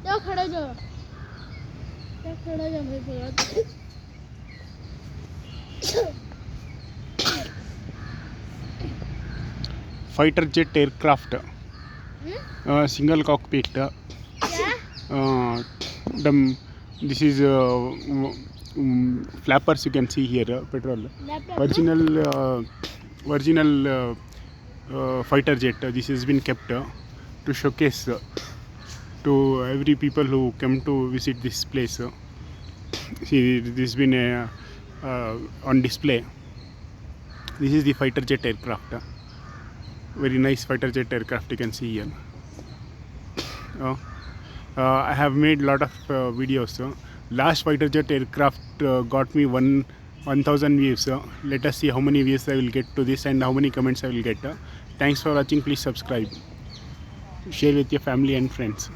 तो खड़ा जाओ भाई भैया Fighterjet aircraft, single cockpit. क्या The this is flappers you can see here. Petrol. Original fighter jet. This has been kept to showcase to every people who come to visit this place. See, this has been on display. This is the fighter jet aircraft. Very nice fighter jet aircraft you can see here. I have made lot of videos. Last fighter jet aircraft got me 1000 views. Let us see how many views I will get to this and how many comments I will get. Thanks for watching. Please subscribe. Share with your family and friends.